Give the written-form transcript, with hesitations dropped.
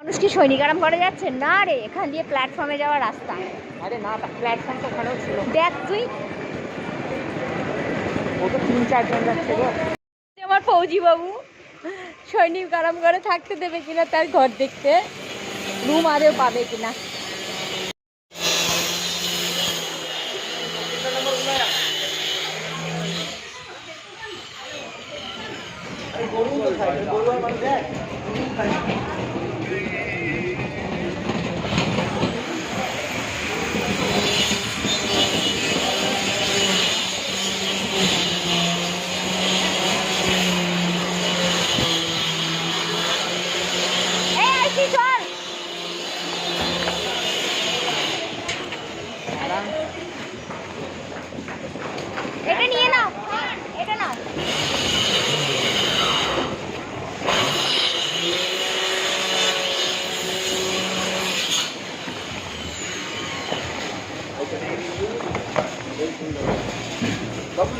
মানুষ কি সৈনিক আরাম করে যাচ্ছে না রে, এখান দিয়ে প্ল্যাটফর্মে যাওয়ার রাস্তা। আরে না, প্ল্যাটফর্ম তো ওখানেও ছিল। দেখ তুই, ও তো 3-4 জন যাচ্ছে গো। আমার ফৌজি বাবু সৈনিক আরাম করে থাকতে দেবে কিনা, তার ঘর দেখতে রুম আদেও পাবে কিনা। এই আইসি চল, এটা নিয়ে নাও, এটা নাও। বাবু